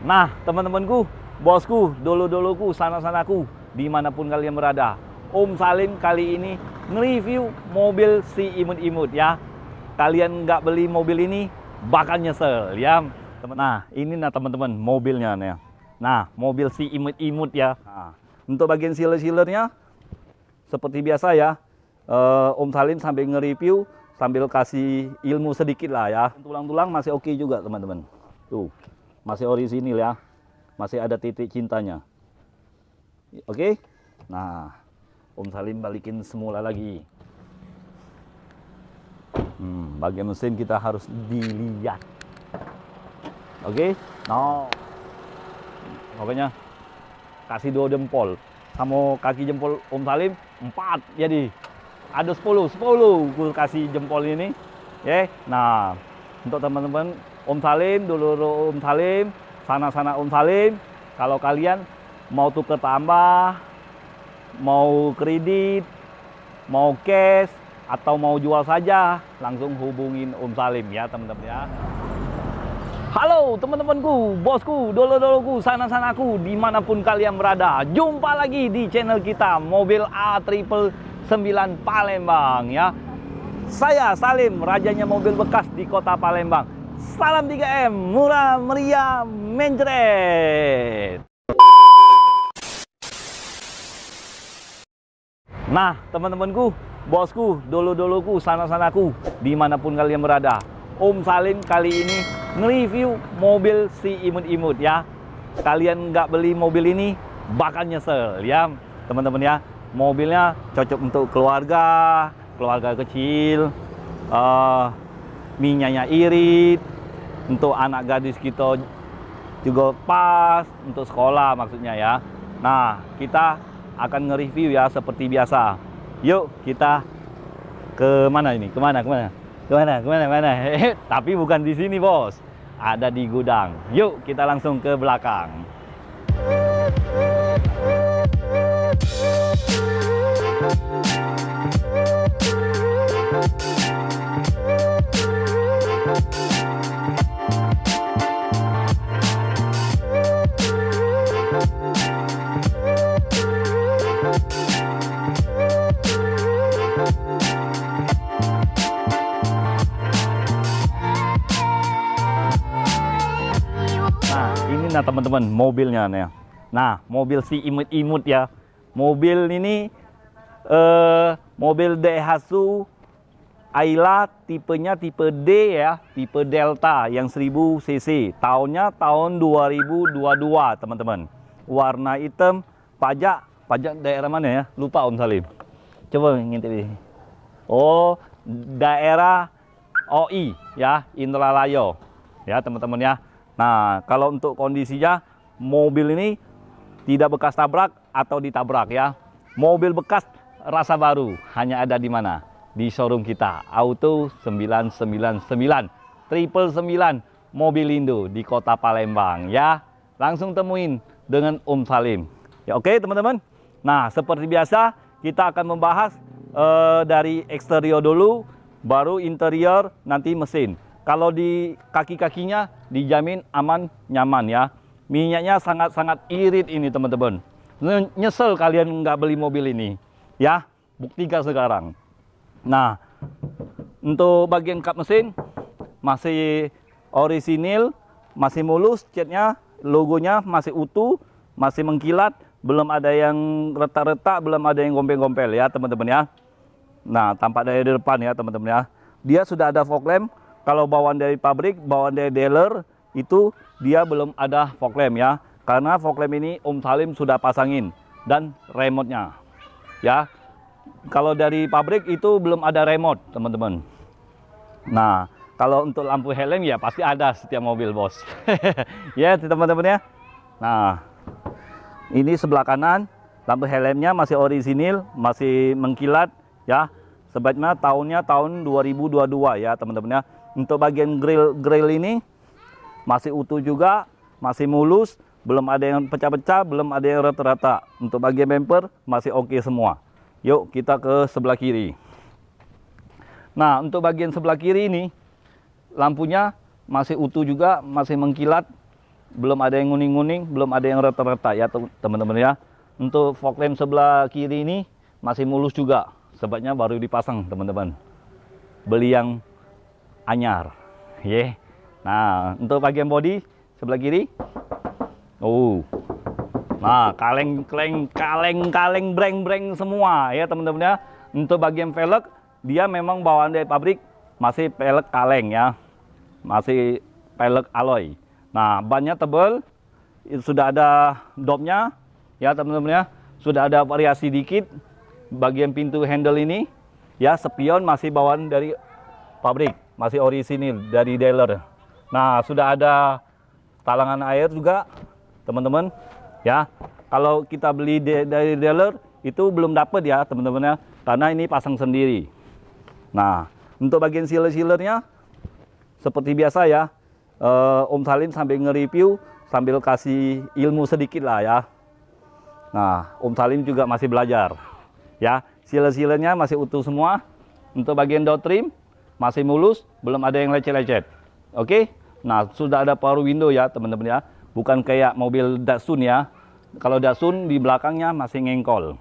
Nah, teman-temanku, bosku, dulu-duluku, sana-sanaku, dimanapun kalian berada, Om Salim kali ini nge-review mobil si imut-imut ya. Kalian nggak beli mobil ini bakal nyesel ya. Nah, ini nah teman-teman mobilnya nih. Nah, mobil si imut-imut ya. Nah, untuk bagian sealer-sealernya seperti biasa ya. Om Salim sambil nge-review sambil kasih ilmu sedikit lah ya. Tulang-tulang masih oke juga teman-teman. Tuh, masih orisinil ya. Masih ada titik cintanya. Oke. Nah, Om Salim balikin semula lagi. Bagian mesin kita harus dilihat. Oke. No. Pokoknya kasih 2 jempol. Sama kaki jempol Om Salim 4 jadi. Ada 10 gue kasih jempol ini. Oke. Nah, untuk teman-teman Om Salim, dulu Om Salim, sana-sana Om Salim, kalau kalian mau tuker tambah, mau kredit, mau cash, atau mau jual saja, langsung hubungin Om Salim ya teman-teman ya. Halo teman-temanku, bosku, dulu-duluku, sana-sanaku, dimanapun kalian berada. Jumpa lagi di channel kita, Mobil A999 Palembang ya. Saya Salim, rajanya mobil bekas di kota Palembang. Salam 3M, murah meriah mencret. Nah teman-temanku, bosku, dulu-duluku, sana-sanaku, dimanapun kalian berada, Om Salim kali ini nge-review mobil si imut-imut ya. Kalian nggak beli mobil ini bakal nyesel ya teman-teman ya. Mobilnya cocok untuk keluarga, keluarga kecil, minyaknya irit, untuk anak gadis kita juga pas, untuk sekolah maksudnya ya. Nah, kita akan nge-review ya seperti biasa. Yuk kita ke mana ini? Kemana? Tapi bukan di sini bos, ada di gudang. Yuk kita langsung ke belakang. Nah teman-teman mobilnya nih. Nah mobil si imut-imut ya. Mobil ini mobil Daihatsu Ayla, tipenya tipe D ya, tipe Delta yang 1000 cc. Tahunnya tahun 2022 teman-teman. Warna hitam, pajak daerah mana ya? Lupa Om Salim. Coba ngintip. Oh, daerah OI ya, Indralayo ya teman-teman ya. Nah, kalau untuk kondisinya, mobil ini tidak bekas tabrak atau ditabrak ya. Mobil bekas rasa baru, hanya ada di mana? Di showroom kita, Auto 999, 999 Mobilindo di kota Palembang ya. Langsung temuin dengan Om Salim. Ya oke teman-teman. Nah, seperti biasa, kita akan membahas dari eksterior dulu, baru interior, nanti mesin. Kalau di kaki-kakinya dijamin aman, nyaman ya. Minyaknya sangat-sangat irit ini teman-teman. Nyesel kalian nggak beli mobil ini. Ya, buktikan sekarang. Nah, untuk bagian kap mesin masih orisinil, masih mulus, catnya, logonya masih utuh, masih mengkilat. Belum ada yang retak-retak, belum ada yang gompel-gompel ya teman-teman ya. Nah, tampak dari depan ya teman-teman ya. Dia sudah ada fog lamp. Kalau bawaan dari pabrik, bawaan dari dealer, itu dia belum ada fog lamp ya. Karena fog lamp ini Om Salim sudah pasangin. Dan remote-nya. Ya. Kalau dari pabrik itu belum ada remote, teman-teman. Nah, kalau untuk lampu helm ya pasti ada setiap mobil, bos. Ya, teman-teman ya. Nah, ini sebelah kanan, lampu helmnya masih orisinil, masih mengkilat ya. Sebaiknya tahunnya tahun 2022 ya, teman-teman ya. Untuk bagian grill ini masih utuh juga, masih mulus, belum ada yang pecah-pecah, belum ada yang rata-rata. Untuk bagian bumper masih oke semua. Yuk kita ke sebelah kiri. Nah, untuk bagian sebelah kiri ini lampunya masih utuh juga, masih mengkilat. belum ada yang nguning-nguning, belum ada yang retak-retak ya teman-teman ya. Untuk fog lamp sebelah kiri ini masih mulus juga, sebabnya baru dipasang teman-teman. Beli yang anyar. Yeah. Nah, untuk bagian bodi sebelah kiri. Nah, kaleng breng semua ya teman-teman ya. Untuk bagian velg dia memang bawaan dari pabrik masih velg kaleng ya. Masih velg alloy. Nah, bannya tebal, sudah ada dopnya ya teman-teman ya. Sudah ada variasi dikit bagian pintu handle ini ya. Spion masih bawaan dari pabrik, masih orisinil dari dealer. Nah, sudah ada talangan air juga teman-teman ya. Kalau kita beli dari dealer itu belum dapat ya teman-teman ya, karena ini pasang sendiri. Nah, untuk bagian sealer-sealernya seperti biasa ya, Om Salim sambil nge-review sambil kasih ilmu sedikit lah ya. Nah, Om Salim juga masih belajar ya. Sealer-sealernya masih utuh semua. Untuk bagian door trim masih mulus, belum ada yang lecet-lecet. Oke. Nah, sudah ada power window ya teman-teman ya. Bukan kayak mobil Datsun ya. Kalau Datsun di belakangnya masih ngengkol.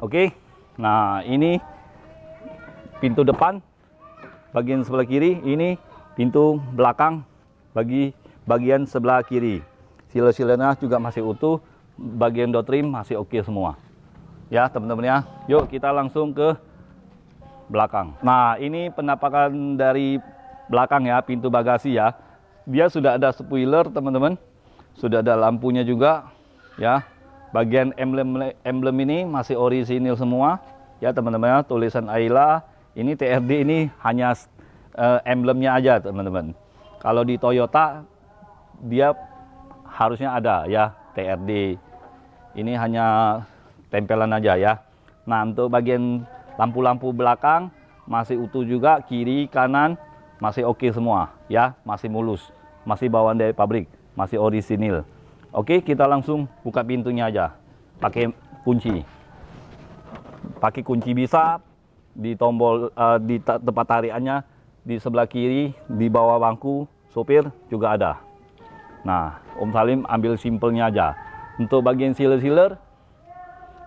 Oke. Nah, ini pintu depan bagian sebelah kiri, ini pintu belakang bagi bagian sebelah kiri. Sealer-sealernya juga masih utuh, bagian door trim masih oke semua. Ya teman-teman ya, yuk kita langsung ke belakang. Nah, ini penampakan dari belakang ya, pintu bagasi ya. Dia sudah ada spoiler teman-teman, sudah ada lampunya juga ya. Bagian emblem ini masih orisinil semua ya teman-teman ya. Tulisan Ayla, ini TRD ini hanya emblemnya aja teman-teman. Kalau di Toyota dia harusnya ada ya TRD. Ini hanya tempelan aja ya. Nah, untuk bagian lampu-lampu belakang masih utuh juga, kiri kanan masih oke semua ya, masih mulus, masih bawaan dari pabrik, masih orisinil. Oke, kita langsung buka pintunya aja pakai kunci. Pakai kunci bisa, di tombol di tempat tarikannya di sebelah kiri, di bawah bangku sopir juga ada. Nah, Om Salim ambil simpelnya aja. Untuk bagian sealer-sealer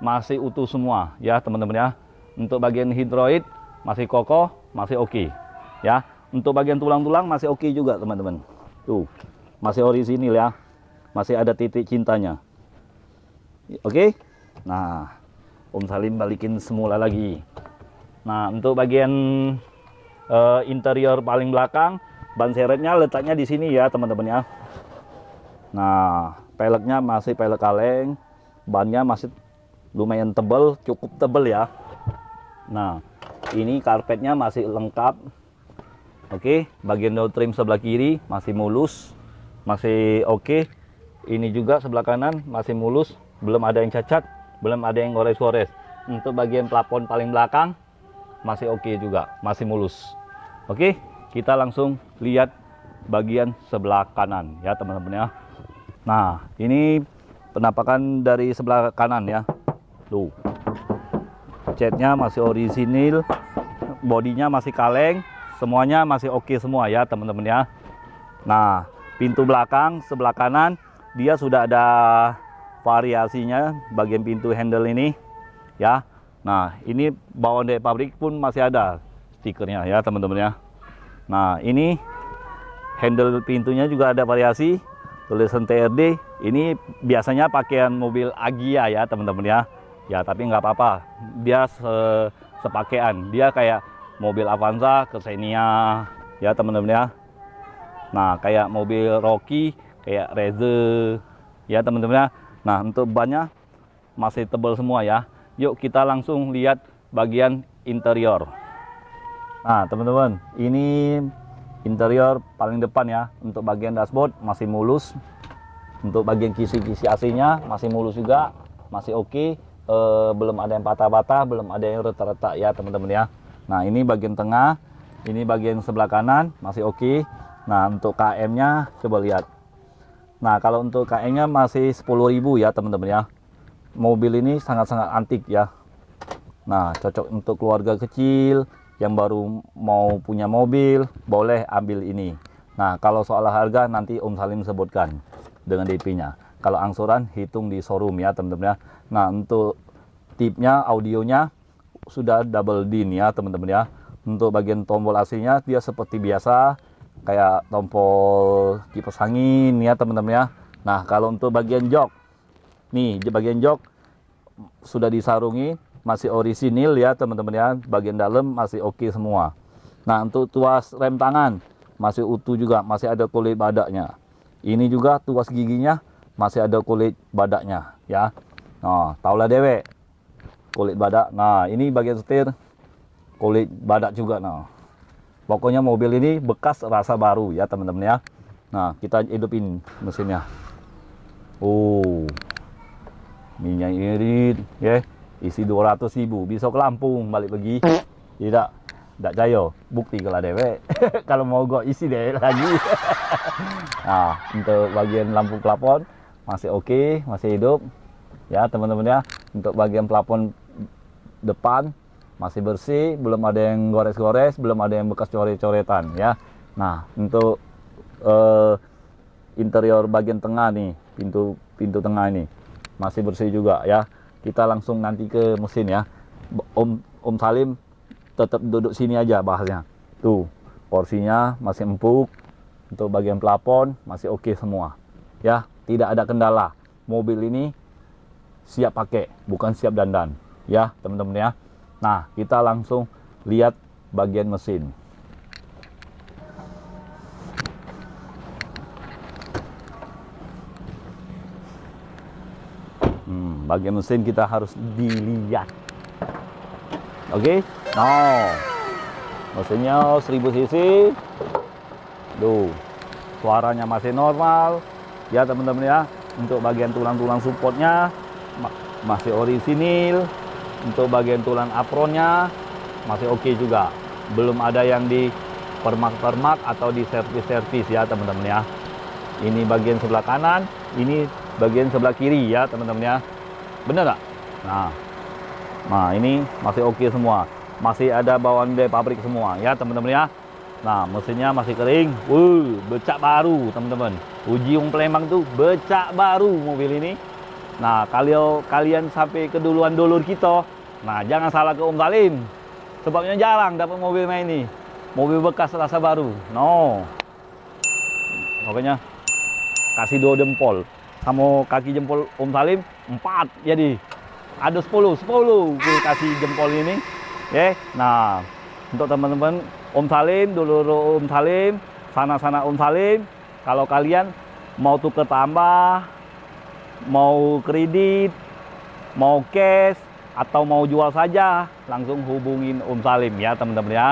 masih utuh semua ya teman-teman ya. Untuk bagian hidroid masih kokoh, masih oke ya. Untuk bagian tulang-tulang masih oke juga teman-teman. Tuh, masih orisinil ya. Masih ada titik cintanya. Oke. Nah, Om Salim balikin semula lagi. Nah, untuk bagian interior paling belakang, ban seretnya letaknya di sini ya teman-teman ya. Nah, peleknya masih pelek kaleng, bannya masih lumayan tebal, cukup tebal ya. Nah, ini karpetnya masih lengkap. Oke, bagian door trim sebelah kiri masih mulus, masih oke. Ini juga sebelah kanan masih mulus, belum ada yang cacat, belum ada yang gores-gores. Untuk bagian plafon paling belakang masih oke juga, masih mulus. Oke, kita langsung lihat bagian sebelah kanan ya teman-teman ya. Nah, ini penampakan dari sebelah kanan ya. Tuh, catnya masih orisinil, bodinya masih kaleng, semuanya masih oke semua ya teman-teman ya. Nah, pintu belakang sebelah kanan dia sudah ada variasinya bagian pintu handle ini ya. Nah, ini bawaan dari pabrik pun masih ada stikernya ya teman-teman ya. Nah, ini handle pintunya juga ada variasi, tulisan TRD. Ini biasanya pakaian mobil Agya ya teman-teman ya. Ya, tapi nggak apa-apa, dia sepakaian, dia kayak mobil Avanza, Xenia ya teman-teman ya. Nah, kayak mobil Rocky, kayak Reze ya teman-teman ya. Nah, untuk bannya masih tebal semua ya. Yuk kita langsung lihat bagian interior. Nah teman-teman, ini interior paling depan ya. Untuk bagian dashboard masih mulus. Untuk bagian kisi-kisi AC-nya masih mulus juga, masih oke. Belum ada yang patah-patah, belum ada yang retak-retak ya teman-teman ya. Nah, ini bagian tengah, ini bagian sebelah kanan masih oke. Nah, untuk KM-nya coba lihat. Nah, kalau untuk KM-nya masih 10.000 ya teman-teman ya. Mobil ini sangat-sangat antik ya. Nah, cocok untuk keluarga kecil yang baru mau punya mobil, boleh ambil ini. Nah, kalau soal harga nanti Om Salim sebutkan dengan DP-nya. Kalau angsuran hitung di showroom ya teman-teman ya. Nah, untuk tipnya, audionya sudah double din ya teman-teman ya. Untuk bagian tombol aslinya dia seperti biasa kayak tombol kipas angin ya teman-teman ya. Nah, kalau untuk bagian jok, nih bagian jok sudah disarungi, masih orisinil ya teman-teman ya. Bagian dalam masih oke semua. Nah, untuk tuas rem tangan masih utuh juga, masih ada kulit badaknya. Ini juga tuas giginya masih ada kulit badaknya ya. Nah, taulah dewek kulit badak. Nah, ini bagian setir kulit badak juga. Nah, pokoknya mobil ini bekas rasa baru ya teman-teman ya. Nah, kita hidupin mesinnya. Oh, minyak irit ya, isi 200.000, bisa ke Lampung balik pergi. Tidak jaya, bukti kalau dewek. Kalau mau gue isi deh lagi. Nah, untuk bagian lampu plafon masih oke, masih hidup ya teman-teman ya. Untuk bagian plafon depan masih bersih, belum ada yang gores-gores, belum ada yang bekas coret-coretan ya. Nah, untuk interior bagian tengah nih, pintu tengah ini masih bersih juga ya. Kita langsung nanti ke mesin ya. Om Salim tetap duduk sini aja bahasnya. Tuh, porsinya masih empuk. Untuk bagian plafon masih oke semua. Ya, tidak ada kendala. Mobil ini siap pakai, bukan siap dandan. Ya, teman-teman ya. Nah, kita langsung lihat bagian mesin. Bagian mesin kita harus dilihat. Oke. Nah, mesinnya 1000 cc. Duh, suaranya masih normal ya teman-teman ya. Untuk bagian tulang-tulang supportnya masih orisinil. Untuk bagian tulang apronnya masih oke juga. Belum ada yang di permak-permak atau di servis-servis ya teman-teman ya. Ini bagian sebelah kanan, ini bagian sebelah kiri ya teman-teman ya. Bener nggak? Nah ini masih oke semua. Masih ada bawaan dari pabrik semua ya teman-teman ya. Nah, mesinnya masih kering. Becak baru teman-teman. Uji Wong Palembang tuh becak baru mobil ini. Nah, kalau kalian sampai keduluan dulur kita, nah jangan salah ke Om Salim. Sebabnya jarang dapat mobil main ini. Mobil bekas rasa baru. No. Pokoknya kasih 2 jempol. Sama kaki jempol Om Salim 4 jadi. Ada 10 kasih jempol ini. Ya. Nah, untuk teman-teman Om Salim, dulur Om Salim, sana-sana Om Salim, kalau kalian mau tuker tambah, mau kredit, mau cash, atau mau jual saja, langsung hubungin Om Salim ya teman-teman ya.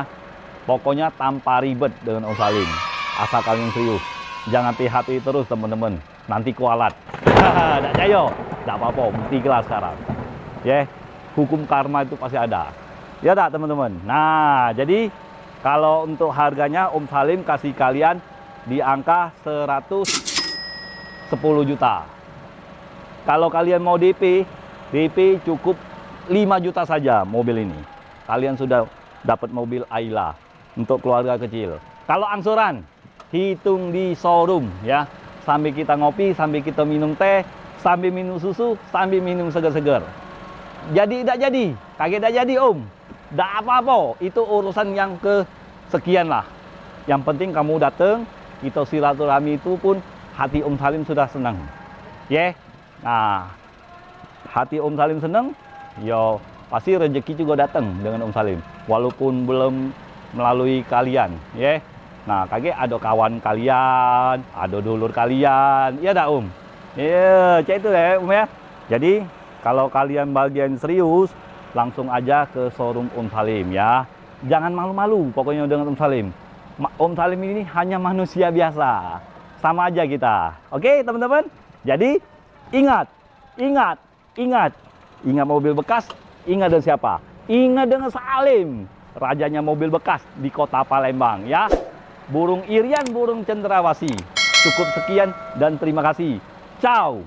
Pokoknya tanpa ribet dengan Om Salim. Asal kalian serius. Jangan hati-hati terus teman-teman. Nanti kualat. Tidak jaya. Tidak apa-apa. Bukti kelas sekarang. Ya, hukum karma itu pasti ada. Ya tak teman-teman. Nah, jadi kalau untuk harganya Om Salim kasih kalian di angka 110 juta. Kalau kalian mau DP cukup 5 juta saja mobil ini. Kalian sudah dapat mobil Ayla untuk keluarga kecil. Kalau angsuran, hitung di showroom ya. Sambil kita ngopi, sambil kita minum teh, sambil minum susu, sambil minum seger-seger. Jadi tidak jadi, kaget tidak jadi Om. Tidak apa-apa, itu urusan yang kesekian lah. Yang penting kamu datang, kita silaturahmi itu pun hati Om Salim sudah senang. Ya, nah hati Om Salim senang, yo pasti rezeki juga datang dengan Om Salim. Walaupun belum melalui kalian, ya. Nah, kaget ada kawan kalian, ada dulur kalian, ya dah Om. Ya, cek itu ya Om ya. Jadi kalau kalian bagian serius, langsung aja ke showroom Om Salim ya. Jangan malu-malu pokoknya dengan Om Salim. Om Salim ini hanya manusia biasa. Sama aja kita. Oke teman-teman? Jadi ingat mobil bekas, ingat dengan siapa? Ingat dengan Salim. Rajanya mobil bekas di kota Palembang ya. Burung Irian, burung cendrawasih. Cukup sekian dan terima kasih. Ciao.